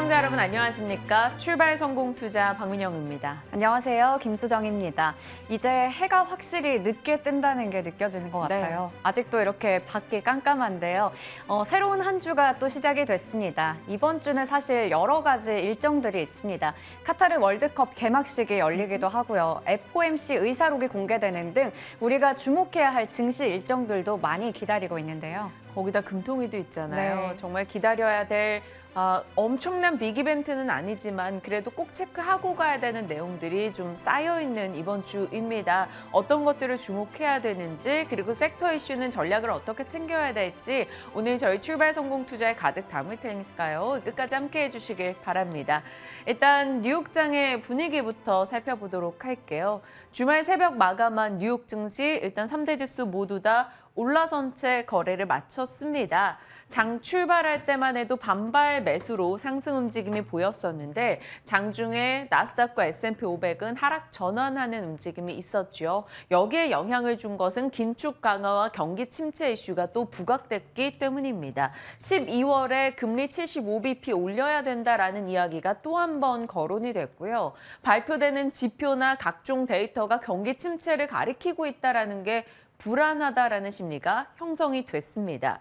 시청자 여러분 안녕하십니까? 출발 성공 투자 박민영입니다. 안녕하세요. 김수정입니다. 이제 해가 확실히 늦게 뜬다는 게 느껴지는 것 같아요. 네. 아직도 이렇게 밖이 깜깜한데요. 새로운 한 주가 또 시작이 됐습니다. 이번 주는 사실 여러 가지 일정들이 있습니다. 카타르 월드컵 개막식이 열리기도 하고요. FOMC 의사록이 공개되는 등 우리가 주목해야 할 증시 일정들도 많이 기다리고 있는데요. 거기다 금통위도 있잖아요. 네. 정말 기다려야 될 엄청난 빅 이벤트는 아니지만 그래도 꼭 체크하고 가야 되는 내용들이 좀 쌓여있는 이번 주입니다. 어떤 것들을 주목해야 되는지 그리고 섹터 이슈는 전략을 어떻게 챙겨야 될지 오늘 저희 출발 성공 투자에 가득 담을 테니까요. 끝까지 함께해 주시길 바랍니다. 일단 뉴욕장의 분위기부터 살펴보도록 할게요. 주말 새벽 마감한 뉴욕 증시 일단 3대 지수 모두 다 올라선 채 거래를 마쳤습니다. 장 출발할 때만 해도 반발 매수로 상승 움직임이 보였었는데 장중에 나스닥과 S&P 500은 하락 전환하는 움직임이 있었죠. 여기에 영향을 준 것은 긴축 강화와 경기 침체 이슈가 또 부각됐기 때문입니다. 12월에 금리 75bp 올려야 된다라는 이야기가 또 한 번 거론이 됐고요. 발표되는 지표나 각종 데이터가 경기 침체를 가리키고 있다는 게 불안하다라는 심리가 형성이 됐습니다.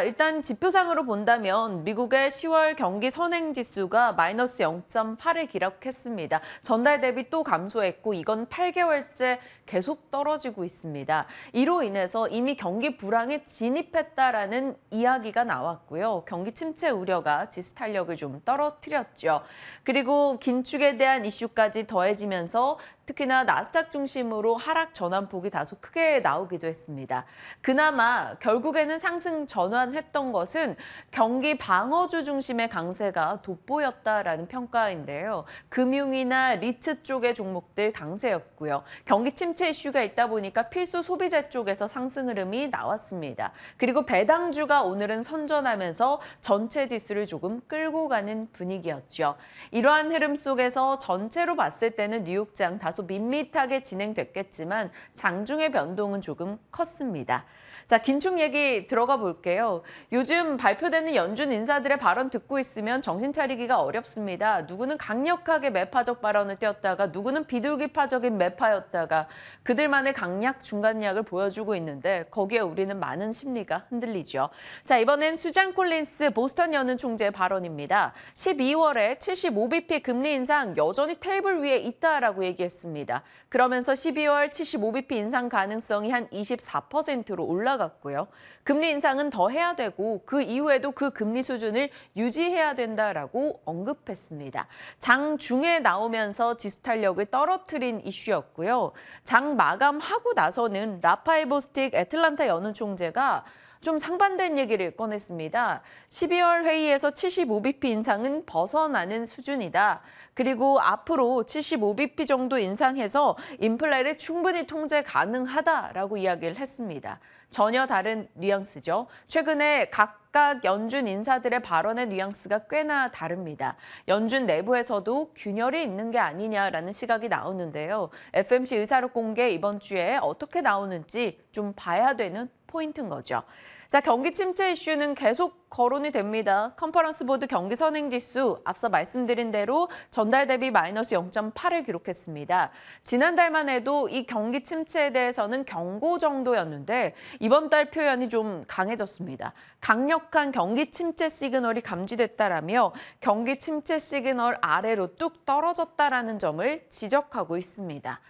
일단 지표상으로 본다면 미국의 10월 경기 선행지수가 마이너스 0.8을 기록했습니다. 전달 대비 또 감소했고 이건 8개월째 계속 떨어지고 있습니다. 이로 인해서 이미 경기 불황에 진입했다라는 이야기가 나왔고요. 경기 침체 우려가 지수 탄력을 좀 떨어뜨렸죠. 그리고 긴축에 대한 이슈까지 더해지면서 특히나 나스닥 중심으로 하락 전환폭이 다소 크게 나오기도 했습니다. 그나마 결국에는 상승 전환했던 것은 경기 방어주 중심의 강세가 돋보였다라는 평가인데요. 금융이나 리츠 쪽의 종목들 강세였고요. 경기 침체 이슈가 있다 보니까 필수 소비재 쪽에서 상승 흐름이 나왔습니다. 그리고 배당주가 오늘은 선전하면서 전체 지수를 조금 끌고 가는 분위기였죠. 이러한 흐름 속에서 전체로 봤을 때는 뉴욕장 다소 밋밋하게 진행됐겠지만 장중의 변동은 조금 컸습니다. 자, 긴축 얘기 들어가 볼게요. 요즘 발표되는 연준 인사들의 발언 듣고 있으면 정신 차리기가 어렵습니다. 누구는 강력하게 매파적 발언을 띄웠다가 누구는 비둘기파적인 매파였다가 그들만의 강약, 중간약을 보여주고 있는데 거기에 우리는 많은 심리가 흔들리죠. 자, 이번엔 수잔 콜린스 보스턴 연은 총재의 발언입니다. 12월에 75bp 금리 인상 여전히 테이블 위에 있다라고 얘기했습니다. 그러면서 12월 75bp 인상 가능성이 한 24%로 올라갔고요. 금리 인상은 더 해야 되고 그 이후에도 그 금리 수준을 유지해야 된다라고 언급했습니다. 장 중에 나오면서 지수 탄력을 떨어뜨린 이슈였고요. 장 마감하고 나서는 라파엘 보스틱 애틀란타 연은 총재가 좀 상반된 얘기를 꺼냈습니다. 12월 회의에서 75bp 인상은 벗어나는 수준이다. 그리고 앞으로 75bp 정도 인상해서 인플레를 충분히 통제 가능하다라고 이야기를 했습니다. 전혀 다른 뉘앙스죠. 최근에 각각 연준 인사들의 발언의 뉘앙스가 꽤나 다릅니다. 연준 내부에서도 균열이 있는 게 아니냐라는 시각이 나오는데요. FOMC 의사록 공개 이번 주에 어떻게 나오는지 좀 봐야 되는 포인트인 거죠. 자, 경기 침체 이슈는 계속 거론이 됩니다. 컨퍼런스 보드 경기 선행지수 앞서 말씀드린 대로 전달 대비 마이너스 0.8을 기록했습니다. 지난달만 해도 이 경기 침체에 대해서는 경고 정도였는데 이번 달 표현이 좀 강해졌습니다. 강력한 경기 침체 시그널이 감지됐다라며 경기 침체 시그널 아래로 뚝 떨어졌다라는 점을 지적하고 있습니다.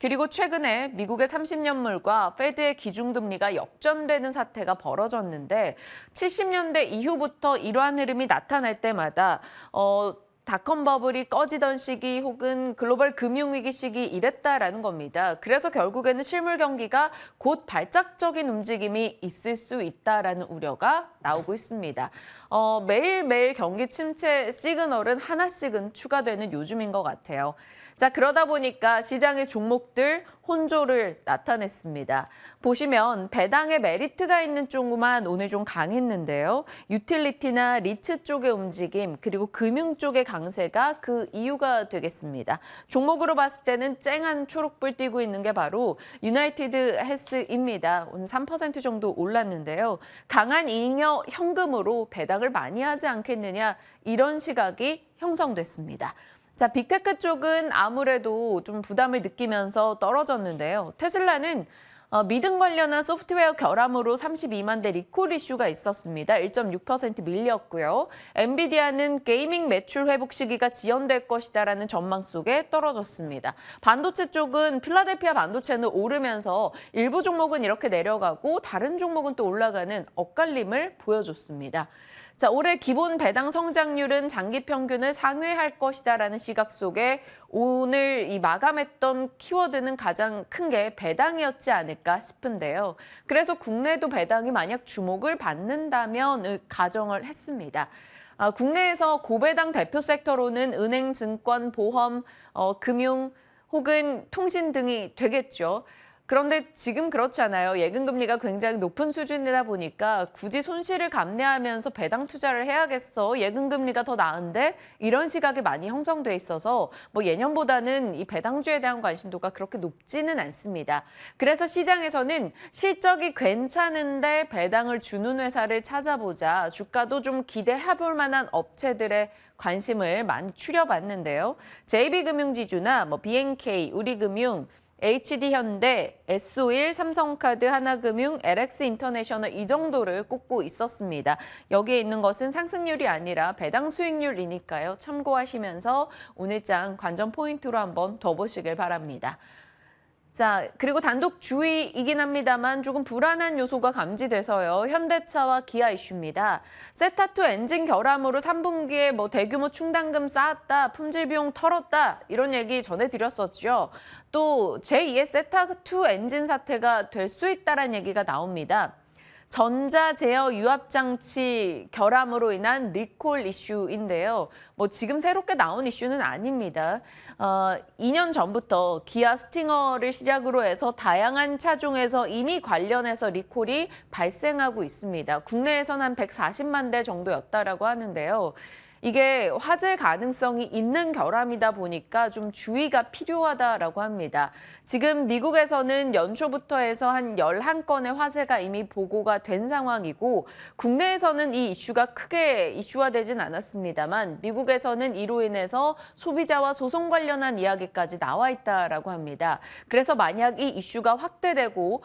그리고 최근에 미국의 30년물과 페드의 기준금리가 역전되는 사태가 벌어졌는데 70년대 이후부터 이러한 흐름이 나타날 때마다 닷컴 버블이 꺼지던 시기 혹은 글로벌 금융위기 시기 이랬다라는 겁니다. 그래서 결국에는 실물 경기가 곧 발작적인 움직임이 있을 수 있다라는 우려가 나오고 있습니다. 매일매일 경기 침체 시그널은 하나씩은 추가되는 요즘인 것 같아요. 자, 그러다 보니까 시장의 종목들 혼조를 나타냈습니다. 보시면 배당에 메리트가 있는 쪽만 오늘 좀 강했는데요. 유틸리티나 리츠 쪽의 움직임 그리고 금융 쪽의 강세가 그 이유가 되겠습니다. 종목으로 봤을 때는 쨍한 초록불 띄고 있는 게 바로 유나이티드 헬스입니다. 오늘 3% 정도 올랐는데요. 강한 잉여 오히려 현금으로 배당을 많이 하지 않겠느냐 이런 시각이 형성됐습니다. 자, 빅테크 쪽은 아무래도 좀 부담을 느끼면서 떨어졌는데요. 테슬라는 믿음 관련한 소프트웨어 결함으로 32만 대 리콜 이슈가 있었습니다. 1.6% 밀렸고요. 엔비디아는 게이밍 매출 회복 시기가 지연될 것이다라는 전망 속에 떨어졌습니다. 반도체 쪽은 필라델피아 반도체는 오르면서 일부 종목은 이렇게 내려가고 다른 종목은 또 올라가는 엇갈림을 보여줬습니다. 자, 올해 기본 배당 성장률은 장기 평균을 상회할 것이다라는 시각 속에 오늘 이 마감했던 키워드는 가장 큰 게 배당이었지 않을까 싶은데요. 그래서 국내도 배당이 만약 주목을 받는다면 가정을 했습니다. 국내에서 고배당 대표 섹터로는 은행, 증권, 보험, 금융 혹은 통신 등이 되겠죠. 그런데 지금 그렇잖아요. 예금금리가 굉장히 높은 수준이다 보니까 굳이 손실을 감내하면서 배당 투자를 해야겠어. 예금금리가 더 나은데 이런 시각이 많이 형성돼 있어서 예년보다는 이 배당주에 대한 관심도가 그렇게 높지는 않습니다. 그래서 시장에서는 실적이 괜찮은데 배당을 주는 회사를 찾아보자. 주가도 좀 기대해볼 만한 업체들의 관심을 많이 추려봤는데요. JB금융지주나 BNK, 우리금융, HD현대, S51, 삼성카드, 하나금융, LX인터내셔널 이 정도를 꼽고 있었습니다. 여기에 있는 것은 상승률이 아니라 배당 수익률이니까요. 참고하시면서 오늘장 관전 포인트로 한번 더 보시길 바랍니다. 자, 그리고 단독 주의이긴 합니다만 조금 불안한 요소가 감지돼서요. 현대차와 기아 이슈입니다. 세타2 엔진 결함으로 3분기에 대규모 충당금 쌓았다, 품질 비용 털었다 이런 얘기 전해드렸었죠. 또 제2의 세타2 엔진 사태가 될 수 있다는 얘기가 나옵니다. 전자 제어 유압 장치 결함으로 인한 리콜 이슈인데요. 지금 새롭게 나온 이슈는 아닙니다. 2년 전부터 기아 스팅어를 시작으로 해서 다양한 차종에서 이미 관련해서 리콜이 발생하고 있습니다. 국내에선 한 140만 대 정도였다라고 하는데요. 이게 화재 가능성이 있는 결함이다 보니까 좀 주의가 필요하다라고 합니다. 지금 미국에서는 연초부터 해서 한 11건의 화재가 이미 보고가 된 상황이고 국내에서는 이 이슈가 크게 이슈화되진 않았습니다만 미국에서는 이로 인해서 소비자와 소송 관련한 이야기까지 나와 있다라고 합니다. 그래서 만약 이 이슈가 확대되고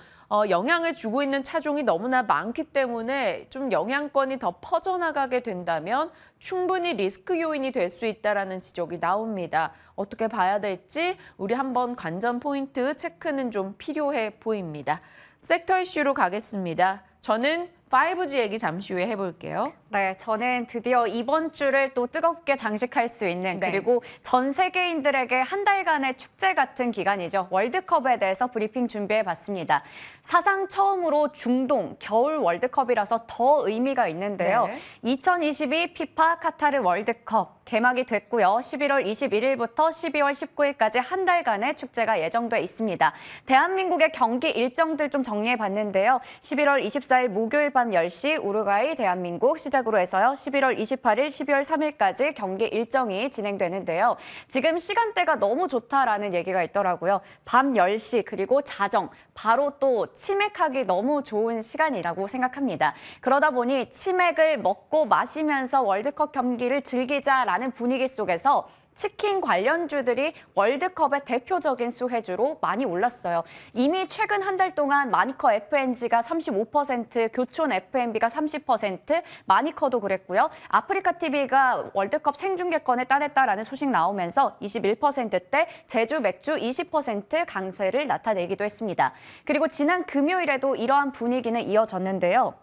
영향을 주고 있는 차종이 너무나 많기 때문에 좀 영향권이 더 퍼져나가게 된다면 충분히 리스크 요인이 될 수 있다는 지적이 나옵니다. 어떻게 봐야 될지 우리 한번 관전 포인트 체크는 좀 필요해 보입니다. 섹터 이슈로 가겠습니다. 저는 5G 얘기 잠시 후에 해볼게요. 네, 저는 드디어 이번 주를 또 뜨겁게 장식할 수 있는 그리고 전 세계인들에게 한 달간의 축제 같은 기간이죠. 월드컵에 대해서 브리핑 준비해봤습니다. 사상 처음으로 중동 겨울 월드컵이라서 더 의미가 있는데요. 2022 피파 카타르 월드컵 개막이 됐고요. 11월 21일부터 12월 19일까지 한 달간의 축제가 예정돼 있습니다. 대한민국의 경기 일정들 좀 정리해봤는데요. 11월 24일 목요일 밤 10시 우루과이 대한민국 시작으로 해서요. 11월 28일, 12월 3일까지 경기 일정이 진행되는데요. 지금 시간대가 너무 좋다라는 얘기가 있더라고요. 밤 10시 그리고 자정, 바로 또 치맥하기 너무 좋은 시간이라고 생각합니다. 그러다 보니 치맥을 먹고 마시면서 월드컵 경기를 즐기자라는 분위기 속에서 치킨 관련주들이 월드컵의 대표적인 수혜주로 많이 올랐어요. 이미 최근 한 달 동안 마니커 FNG가 35%, 교촌 FNB가 30%, 마니커도 그랬고요. 아프리카 TV가 월드컵 생중계권을 따냈다라는 소식 나오면서 21%대, 제주 맥주 20% 강세를 나타내기도 했습니다. 그리고 지난 금요일에도 이러한 분위기는 이어졌는데요.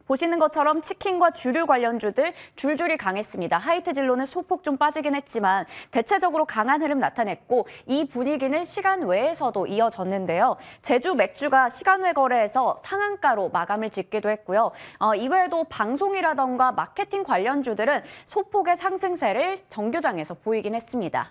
보시는 것처럼 치킨과 주류 관련주들 줄줄이 강했습니다. 하이트 진로는 소폭 좀 빠지긴 했지만 대체적으로 강한 흐름 나타냈고 이 분위기는 시간 외에서도 이어졌는데요. 제주 맥주가 시간 외 거래에서 상한가로 마감을 짓기도 했고요. 이외에도 방송이라던가 마케팅 관련주들은 소폭의 상승세를 정규장에서 보이긴 했습니다.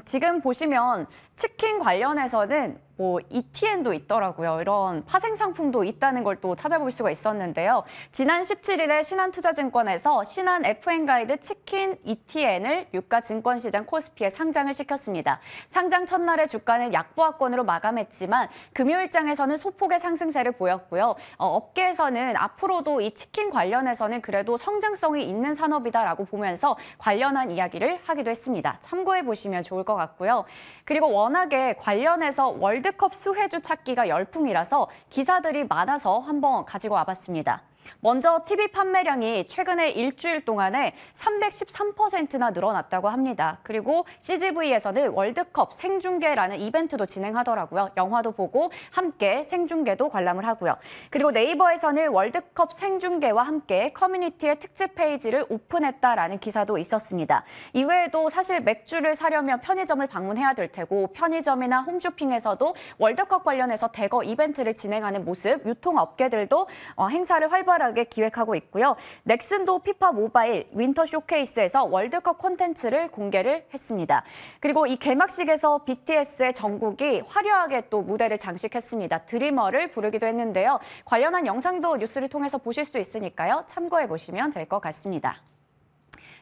지금 보시면 치킨 관련해서는 뭐 ETN도 있더라고요. 이런 파생 상품도 있다는 걸 또 찾아볼 수가 있었는데요. 지난 17일에 신한투자증권에서 신한 FN 가이드 치킨 ETN을 유가 증권시장 코스피에 상장을 시켰습니다. 상장 첫날의 주가는 약보합권으로 마감했지만 금요일장에서는 소폭의 상승세를 보였고요. 업계에서는 앞으로도 이 치킨 관련해서는 그래도 성장성이 있는 산업이다라고 보면서 관련한 이야기를 하기도 했습니다. 참고해 보시면 좋을 것 같고요. 그리고 워낙에 관련해서 월드컵 수혜주 찾기가 열풍이라서 기사들이 많아서 한번 가지고 와봤습니다. 먼저 TV 판매량이 최근에 일주일 동안에 313%나 늘어났다고 합니다. 그리고 CGV에서는 월드컵 생중계라는 이벤트도 진행하더라고요. 영화도 보고 함께 생중계도 관람을 하고요. 그리고 네이버에서는 월드컵 생중계와 함께 커뮤니티의 특집 페이지를 오픈했다라는 기사도 있었습니다. 이외에도 사실 맥주를 사려면 편의점을 방문해야 될 테고 편의점이나 홈쇼핑에서도 월드컵 관련해서 대거 이벤트를 진행하는 모습, 유통업계들도 행사를 활발하게 기획하고 있고요. 넥슨도 피파 모바일 윈터 쇼케이스에서 월드컵 콘텐츠를 공개를 했습니다. 그리고 이 개막식에서 BTS의 정국이 화려하게 또 무대를 장식했습니다. 드리머를 부르기도 했는데요. 관련한 영상도 뉴스를 통해서 보실 수 있으니까요. 참고해 보시면 될 것 같습니다.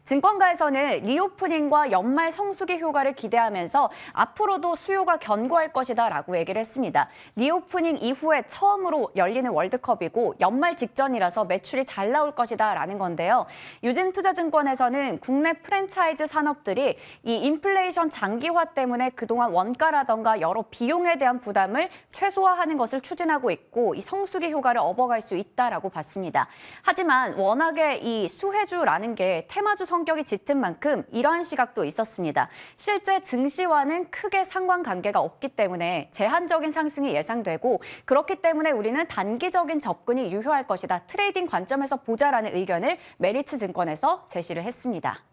증권가에서는 리오프닝과 연말 성수기 효과를 기대하면서 앞으로도 수요가 견고할 것이다라고 얘기를 했습니다. 리오프닝 이후에 처음으로 열리는 월드컵이고 연말 직전이라서 매출이 잘 나올 것이다라는 건데요. 유진투자증권에서는 국내 프랜차이즈 산업들이 이 인플레이션 장기화 때문에 그동안 원가라던가 여러 비용에 대한 부담을 최소화하는 것을 추진하고 있고 이 성수기 효과를 업어갈 수 있다라고 봤습니다. 하지만 워낙에 이 수혜주라는 게 테마주 성격이 짙은 만큼 이러한 시각도 있었습니다. 실제 증시와는 크게 상관관계가 없기 때문에 제한적인 상승이 예상되고 그렇기 때문에 우리는 단기적인 접근이 유효할 것이다. 트레이딩 관점에서 보자라는 의견을 메리츠 증권에서 제시를 했습니다.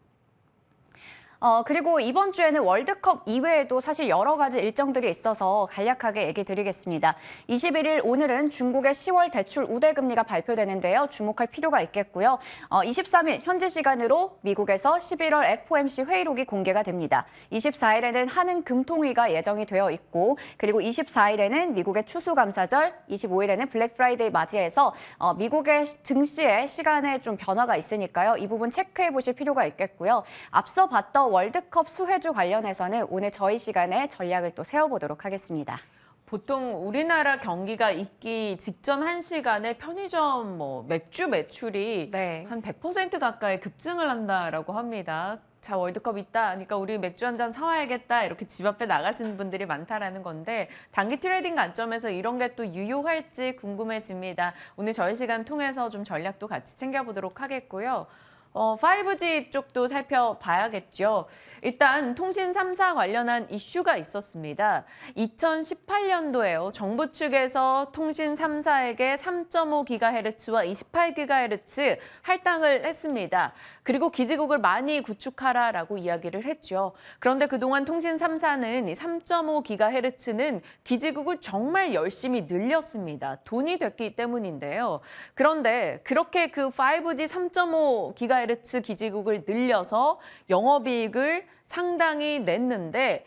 그리고 이번 주에는 월드컵 이외에도 사실 여러 가지 일정들이 있어서 간략하게 얘기 드리겠습니다. 21일 오늘은 중국의 10월 대출 우대금리가 발표되는데요. 주목할 필요가 있겠고요. 23일 현지 시간으로 미국에서 11월 FOMC 회의록이 공개가 됩니다. 24일에는 한은 금통위가 예정이 되어 있고 그리고 24일에는 미국의 추수감사절, 25일에는 블랙 프라이데이 맞이해서 미국의 증시의 시간에 좀 변화가 있으니까요. 이 부분 체크해 보실 필요가 있겠고요. 앞서 봤던 월드컵 수혜주 관련해서는 오늘 저희 시간에 전략을 또 세워보도록 하겠습니다. 보통 우리나라 경기가 있기 직전 1시간에 편의점 맥주 매출이 한 100% 가까이 급증을 한다라고 합니다. 자, 월드컵 있다 하니까 우리 맥주 한 잔 사와야겠다 이렇게 집 앞에 나가시는 분들이 많다라는 건데 단기 트레이딩 관점에서 이런 게 또 유효할지 궁금해집니다. 오늘 저희 시간 통해서 좀 전략도 같이 챙겨보도록 하겠고요. 5G 쪽도 살펴봐야겠죠. 일단 통신 3사 관련한 이슈가 있었습니다. 2018년도에요. 정부 측에서 통신 3사에게 3.5GHz와 28GHz 할당을 했습니다. 그리고 기지국을 많이 구축하라라고 이야기를 했죠. 그런데 그동안 통신 3사는 이 3.5GHz는 기지국을 정말 열심히 늘렸습니다. 돈이 됐기 때문인데요. 그런데 그렇게 그 5G 3.5GHz 기지국을 늘려서 영업이익을 상당히 냈는데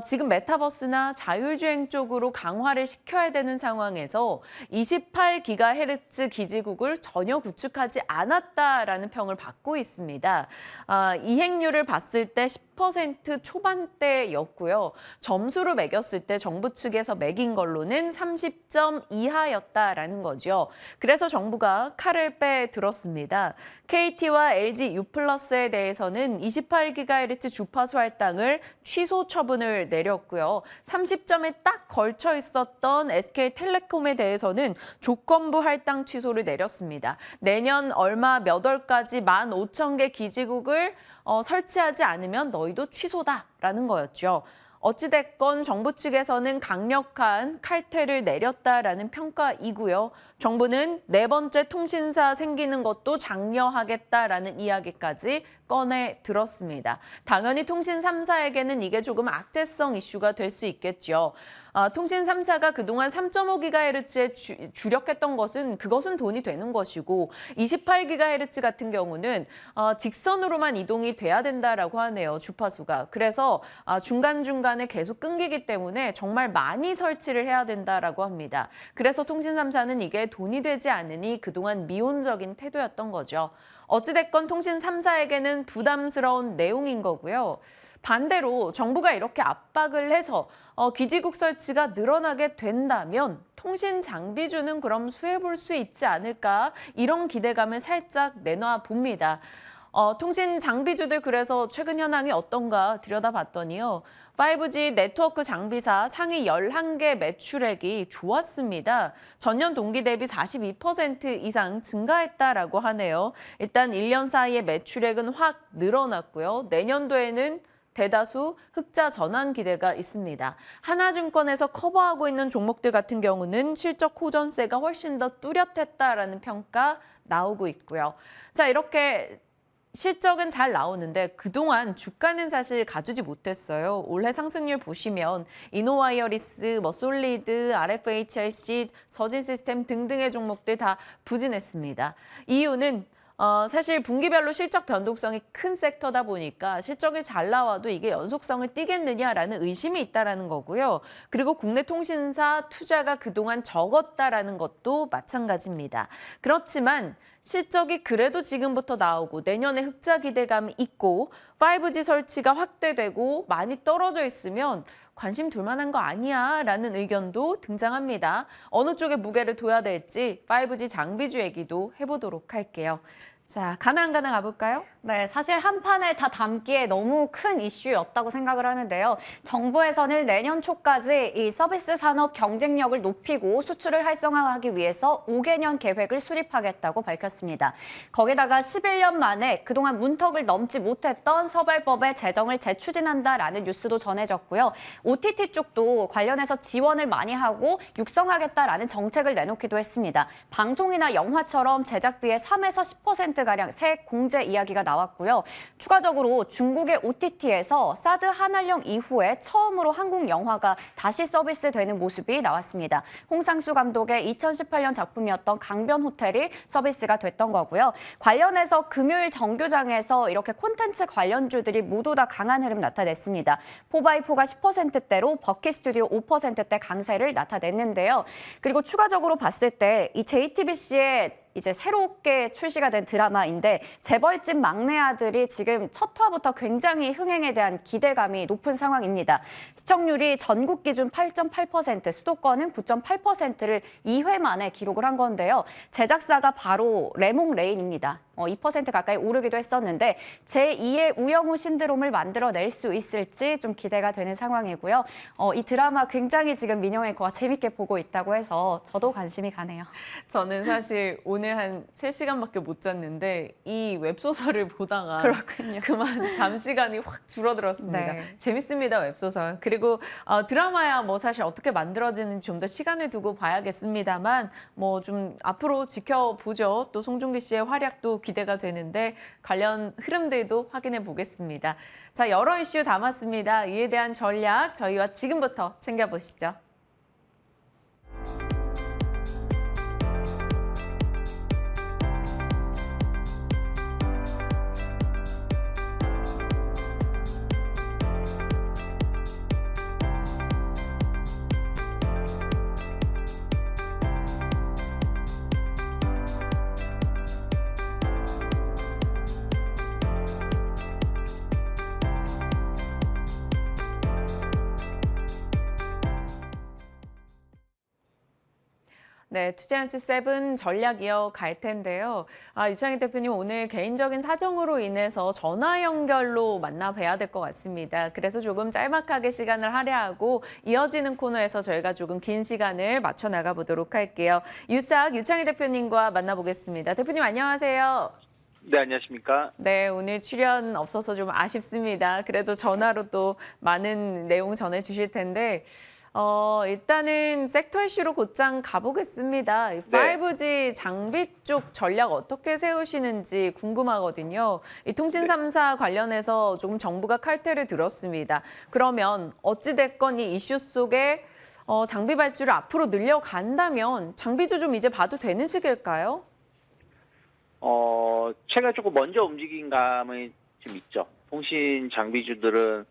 지금 메타버스나 자율주행 쪽으로 강화를 시켜야 되는 상황에서 28GHz 기지국을 전혀 구축하지 않았다라는 평을 받고 있습니다. 이행률을 봤을 때 10% 초반대였고요. 점수로 매겼을 때 정부 측에서 매긴 걸로는 30점 이하였다라는 거죠. 그래서 정부가 칼을 빼들었습니다. KT와 LG U+에 대해서는 28GHz 주파수 할당을 취소 처분을 내렸고요. 30점에 딱 걸쳐 있었던 SK텔레콤에 대해서는 조건부 할당 취소를 내렸습니다. 내년 얼마 몇 월까지 15,000개 기지국을 설치하지 않으면 너희도 취소다라는 거였죠. 어찌됐건 정부 측에서는 강력한 칼퇴를 내렸다라는 평가이고요. 정부는 네 번째 통신사 생기는 것도 장려하겠다라는 이야기까지 꺼내 들었습니다. 당연히 통신 3사에게는 이게 조금 악재성 이슈가 될 수 있겠죠. 통신 3사가 그동안 3.5GHz에 주력했던 그것은 돈이 되는 것이고 28GHz 같은 경우는 직선으로만 이동이 돼야 된다라고 하네요. 주파수가. 그래서 중간중간에 계속 끊기기 때문에 정말 많이 설치를 해야 된다라고 합니다. 그래서 통신 3사는 이게 돈이 되지 않으니 그동안 미온적인 태도였던 거죠. 어찌됐건 통신 3사에게는 부담스러운 내용인 거고요. 반대로 정부가 이렇게 압박을 해서 기지국 설치가 늘어나게 된다면 통신 장비주는 그럼 수혜볼 수 있지 않을까 이런 기대감을 살짝 내놔 봅니다. 통신 장비주들 그래서 최근 현황이 어떤가 들여다봤더니요. 5G 네트워크 장비사 상위 11개 매출액이 좋았습니다. 전년 동기 대비 42% 이상 증가했다라고 하네요. 일단 1년 사이에 매출액은 확 늘어났고요. 내년도에는 대다수 흑자 전환 기대가 있습니다. 하나증권에서 커버하고 있는 종목들 같은 경우는 실적 호전세가 훨씬 더 뚜렷했다라는 평가 나오고 있고요. 자, 이렇게 실적은 잘 나오는데 그동안 주가는 사실 가주지 못했어요. 올해 상승률 보시면 이노와이어리스, 솔리드, RFHRC, 서진시스템 등등의 종목들 다 부진했습니다. 이유는 사실 분기별로 실적 변동성이 큰 섹터다 보니까 실적이 잘 나와도 이게 연속성을 띠겠느냐라는 의심이 있다라는 거고요. 그리고 국내 통신사 투자가 그동안 적었다라는 것도 마찬가지입니다. 그렇지만 실적이 그래도 지금부터 나오고 내년에 흑자 기대감이 있고 5G 설치가 확대되고 많이 떨어져 있으면 관심 둘 만한 거 아니야 라는 의견도 등장합니다. 어느 쪽에 무게를 둬야 될지 5G 장비주 얘기도 해보도록 할게요. 자, 가나 가볼까요? 네, 사실 한 판에 다 담기에 너무 큰 이슈였다고 생각을 하는데요. 정부에서는 내년 초까지 이 서비스 산업 경쟁력을 높이고 수출을 활성화하기 위해서 5개년 계획을 수립하겠다고 밝혔습니다. 거기다가 11년 만에 그동안 문턱을 넘지 못했던 서발법의 제정을 재추진한다라는 뉴스도 전해졌고요. OTT 쪽도 관련해서 지원을 많이 하고 육성하겠다라는 정책을 내놓기도 했습니다. 방송이나 영화처럼 제작비의 3에서 10%가량 세액 공제 이야기가 나왔고요. 추가적으로 중국의 OTT에서 사드 한한령 이후에 처음으로 한국 영화가 다시 서비스되는 모습이 나왔습니다. 홍상수 감독의 2018년 작품이었던 강변 호텔이 서비스가 됐던 거고요. 관련해서 금요일 정규장에서 이렇게 콘텐츠 관련주들이 모두 다 강한 흐름 나타냈습니다. 4x4가 10%대로 버킷 스튜디오 5%대 강세를 나타냈는데요. 그리고 추가적으로 봤을 때 이 JTBC의 이제 새롭게 출시가 된 드라마인데 재벌집 막내 아들이 지금 첫 화부터 굉장히 흥행에 대한 기대감이 높은 상황입니다. 시청률이 전국 기준 8.8%, 수도권은 9.8%를 2회 만에 기록을 한 건데요. 제작사가 바로 레몽레인입니다. 2% 가까이 오르기도 했었는데 제2의 우영우 신드롬을 만들어낼 수 있을지 좀 기대가 되는 상황이고요. 이 드라마 굉장히 지금 민영앵커가 재밌게 보고 있다고 해서 저도 관심이 가네요. 저는 사실 오늘 한 3시간밖에 못 잤는데 이 웹소설을 보다가 그렇군요. 그만 잠 시간이 확 줄어들었습니다. 네. 재밌습니다, 웹소설. 그리고 드라마야 뭐 사실 어떻게 만들어지는지 좀 더 시간을 두고 봐야겠습니다만 뭐 좀 앞으로 지켜보죠. 또 송중기 씨의 활약도 기대가 되는데 관련 흐름들도 확인해 보겠습니다. 자, 여러 이슈 담았습니다. 이에 대한 전략 저희와 지금부터 챙겨보시죠. 네, 투자한스 7 전략 이어갈 텐데요. 유창희 대표님 오늘 개인적인 사정으로 인해서 전화 연결로 만나 뵈야 될 것 같습니다. 그래서 조금 짤막하게 시간을 할애하고 이어지는 코너에서 저희가 조금 긴 시간을 맞춰 나가 보도록 할게요. 유싹 유창희 대표님과 만나보겠습니다. 대표님 안녕하세요. 네, 안녕하십니까? 네, 오늘 출연 없어서 좀 아쉽습니다. 그래도 전화로 또 많은 내용 전해주실 텐데 일단은 섹터 이슈로 곧장 가보겠습니다. 5G 장비 쪽 전략 어떻게 세우시는지 궁금하거든요. 이 통신 3사 관련해서 조금 정부가 칼퇴를 들었습니다. 그러면 어찌됐건 이 이슈 속에 장비 발주를 앞으로 늘려간다면 장비주 좀 이제 봐도 되는 시기일까요? 최근에 조금 먼저 움직인 감이 좀 있죠. 통신 장비주들은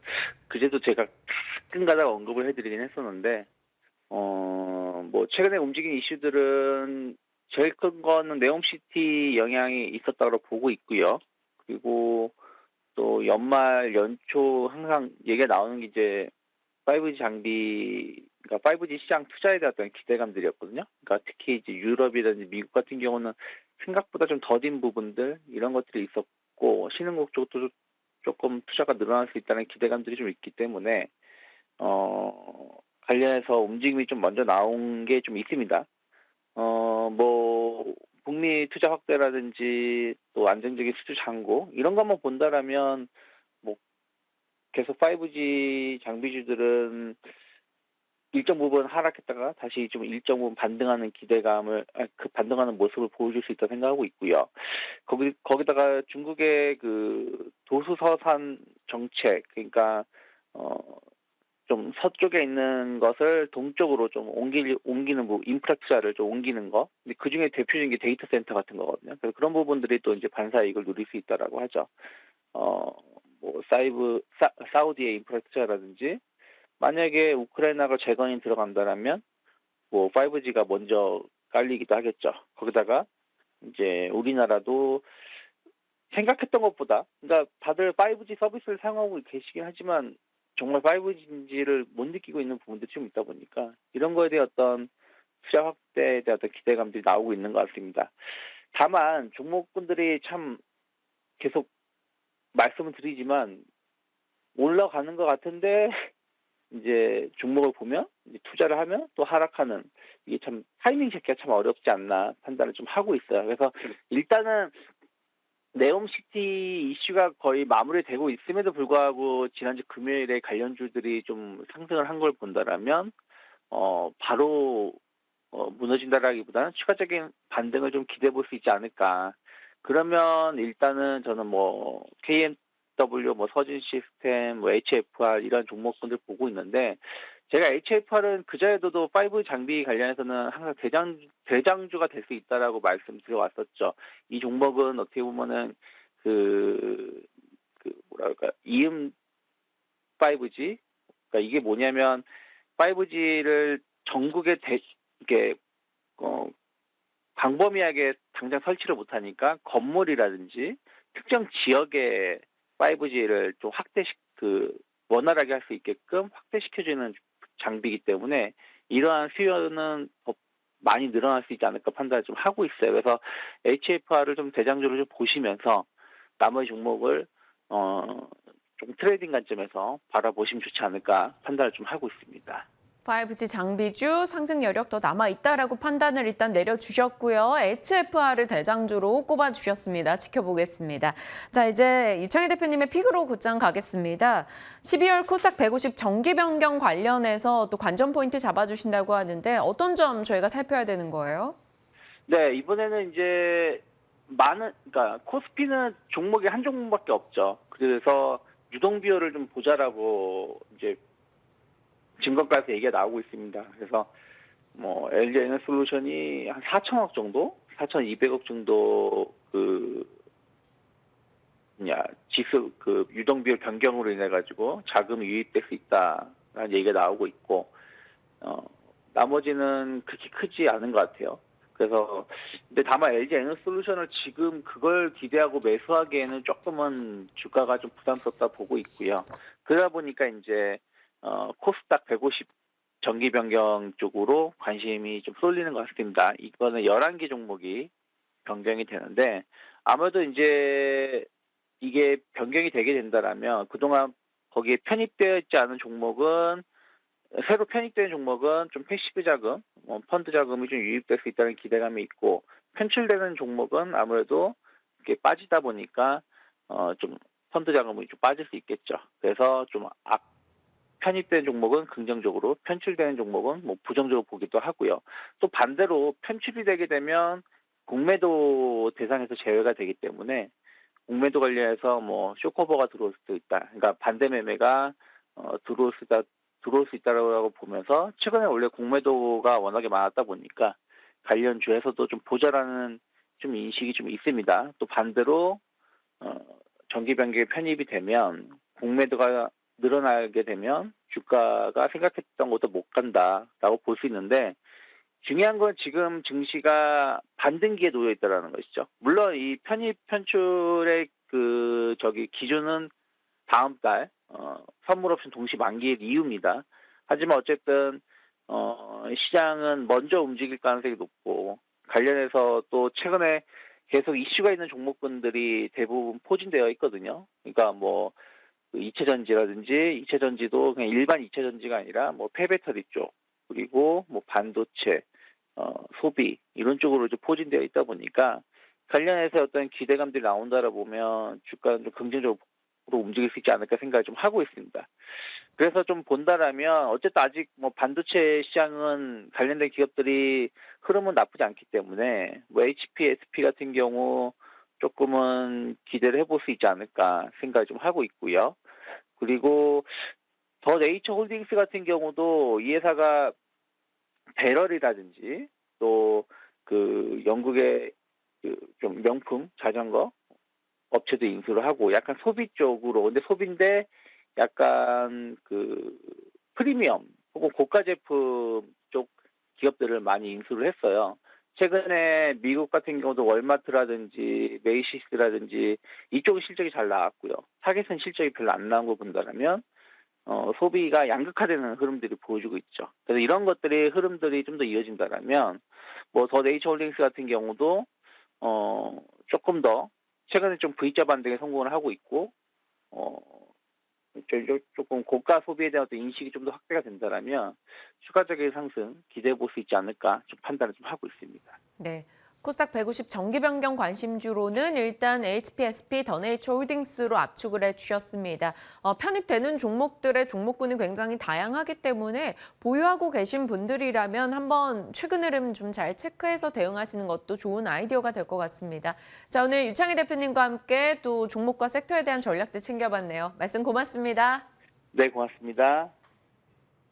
그제도 제가 가끔 가다가 언급을 해드리긴 했었는데, 뭐 최근에 움직인 이슈들은 제일 큰 거는 네옴시티 영향이 있었다고 보고 있고요. 그리고 또 연말 연초 항상 얘기가 나오는 게 이제 5G 장비, 그러니까 5G 시장 투자에 대한 어떤 기대감들이었거든요. 그러니까 특히 이제 유럽이라든지 미국 같은 경우는 생각보다 좀 더딘 부분들 이런 것들이 있었고 신흥국 쪽도 조금 투자가 늘어날 수 있다는 기대감들이 좀 있기 때문에 관련해서 움직임이 좀 먼저 나온 게 좀 있습니다. 뭐 북미 투자 확대라든지 또 안정적인 수주 잔고 이런 것만 본다라면 뭐 계속 5G 장비주들은 일정 부분 하락했다가 다시 좀 일정 부분 반등하는 그 반등하는 모습을 보여줄 수 있다 생각하고 있고요. 거기다가 중국의 그 도수서산 정책, 그러니까 좀 서쪽에 있는 것을 동쪽으로 좀 옮기는 인프라 투자를 좀 옮기는 거. 근데 그 중에 대표적인 게 데이터 센터 같은 거거든요. 그래서 그런 부분들이 또 이제 반사 이익을 누릴 수 있다라고 하죠. 뭐 사우디의 인프라 투자라든지 만약에 우크라이나가 재건이 들어간다면 뭐 5G가 먼저 깔리기도 하겠죠. 거기다가 이제 우리나라도 생각했던 것보다, 그러니까 다들 5G 서비스를 사용하고 계시긴 하지만 정말 5G인지를 못 느끼고 있는 부분들이 좀 있다 보니까 이런 거에 대한 어떤 투자 확대에 대한 어떤 기대감들이 나오고 있는 것 같습니다. 다만 종목분들이 참 계속 말씀을 드리지만 올라가는 것 같은데 이제 종목을 보면 이제 투자를 하면 또 하락하는 이게 참 타이밍 잡기가 참 어렵지 않나 판단을 좀 하고 있어요. 그래서 일단은 네옴시티 이슈가 거의 마무리되고 있음에도 불구하고 지난주 금요일에 관련주들이 좀 상승을 한 걸 본다라면 바로 무너진다라기보다는 추가적인 반등을 좀 기대해 볼 수 있지 않을까. 그러면 일단은 저는 뭐 KMW, 뭐 서진 시스템, 뭐 HFR 이런 종목군들 보고 있는데 제가 HFR은 그전에도 5 장비 관련해서는 항상 대장주가 될 수 있다라고 말씀드려왔었죠. 이 종목은 어떻게 보면은 뭐랄까 이음 5G, 그러니까 이게 뭐냐면 5G를 전국에 이게 광범위하게 당장 설치를 못하니까 건물이라든지 특정 지역에 5G를 좀 원활하게 할 수 있게끔 확대시켜주는 장비이기 때문에 이러한 수요는 더 많이 늘어날 수 있지 않을까 판단을 좀 하고 있어요. 그래서 HFR을 좀 대장주로 좀 보시면서 나머지 종목을 좀 트레이딩 관점에서 바라보시면 좋지 않을까 판단을 좀 하고 있습니다. 5G 장비주 상승 여력 더 남아 있다라고 판단을 일단 내려주셨고요. HFR을 대장주로 꼽아주셨습니다. 지켜보겠습니다. 자, 이제 유창희 대표님의 픽으로 곧장 가겠습니다. 12월 코스닥 150 정기 변경 관련해서 또 관전 포인트 잡아주신다고 하는데 어떤 점 저희가 살펴야 되는 거예요? 네, 이번에는 이제 그러니까 코스피는 종목이 한 종목밖에 없죠. 그래서 유동 비율을 좀 보자라고 이제 증권가에서 얘기가 나오고 있습니다. 그래서 뭐 LG 에너솔루션이 한 4천억 정도, 4,200억 정도 지수 유동 비율 변경으로 인해 가지고 자금이 유입될 수 있다라는 얘기가 나오고 있고, 나머지는 그렇게 크지 않은 것 같아요. 그래서 근데 다만 LG 에너솔루션을 지금 그걸 기대하고 매수하기에는 조금은 주가가 좀 부담스럽다 보고 있고요. 그러다 보니까 이제 코스닥 150 정기 변경 쪽으로 관심이 좀 쏠리는 것 같습니다. 이거는 11개 종목이 변경이 되는데 아무래도 이제 이게 변경이 되게 된다라면 그동안 거기에 편입되어 있지 않은 종목은 새로 편입된 종목은 좀 패시브 자금, 펀드 자금이 좀 유입될 수 있다는 기대감이 있고 편출되는 종목은 아무래도 이렇게 빠지다 보니까 좀 펀드 자금이 좀 빠질 수 있겠죠. 그래서 좀 편입된 종목은 긍정적으로, 편출되는 종목은 뭐 부정적으로 보기도 하고요. 또 반대로 편출이 되게 되면 공매도 대상에서 제외가 되기 때문에 공매도 관련해서 뭐 쇼커버가 들어올 수도 있다. 그러니까 반대 매매가 들어올 수도 들어올 수 있다고 보면서 최근에 원래 공매도가 워낙에 많았다 보니까 관련주에서도 좀 보자라는 좀 인식이 좀 있습니다. 또 반대로 정기 변경에 편입이 되면 공매도가 늘어나게 되면 주가가 생각했던 곳도 못 간다라고 볼 수 있는데 중요한 건 지금 증시가 반등기에 놓여 있다라는 것이죠. 물론 이 편입 편출의 기준은 다음 달 선물 옵션 동시 만기일 이후입니다. 하지만 어쨌든 시장은 먼저 움직일 가능성이 높고 관련해서 또 최근에 계속 이슈가 있는 종목군들이 대부분 포진되어 있거든요. 그러니까 뭐 이체전지라든지 이체전지도 그냥 일반 이체전지가 아니라 뭐 폐배터리 쪽 그리고 뭐 반도체, 소비 이런 쪽으로 이제 포진되어 있다 보니까 관련해서 어떤 기대감들이 나온다라 보면 주가는 좀 긍정적으로 움직일 수 있지 않을까 생각을 좀 하고 있습니다. 그래서 좀 본다라면 어쨌든 아직 뭐 반도체 시장은 관련된 기업들이 흐름은 나쁘지 않기 때문에 뭐 HP, SP 같은 경우 조금은 기대를 해볼 수 있지 않을까 생각을 좀 하고 있고요. 그리고 더 네이처 홀딩스 같은 경우도 이 회사가 배럴이라든지 또 영국의 좀 명품 자전거 업체도 인수를 하고 약간 소비 쪽으로 근데 소비인데 약간 프리미엄 혹은 고가 제품 쪽 기업들을 많이 인수를 했어요. 최근에 미국 같은 경우도 월마트라든지 메이시스라든지 이쪽은 실적이 잘 나왔고요. 타겟은 실적이 별로 안 나온 거 본다면 소비가 양극화되는 흐름들이 보여주고 있죠. 그래서 이런 것들이 흐름들이 좀 더 이어진다면 뭐 더 네이처홀딩스 같은 경우도 조금 더 최근에 좀 V자 반등에 성공을 하고 있고 조금 고가 소비에 대한 어떤 인식이 좀 더 확대가 된다면 추가적인 상승 기대해 볼 수 있지 않을까 좀 판단을 좀 하고 있습니다. 네. 코스닥 150 정기 변경 관심주로는 일단 HPSP, 더네이처 홀딩스로 압축을 해주셨습니다. 편입되는 종목들의 종목군이 굉장히 다양하기 때문에 보유하고 계신 분들이라면 한번 최근 흐름 좀 잘 체크해서 대응하시는 것도 좋은 아이디어가 될 것 같습니다. 자, 오늘 유창희 대표님과 함께 또 종목과 섹터에 대한 전략들 챙겨봤네요. 말씀 고맙습니다. 네, 고맙습니다.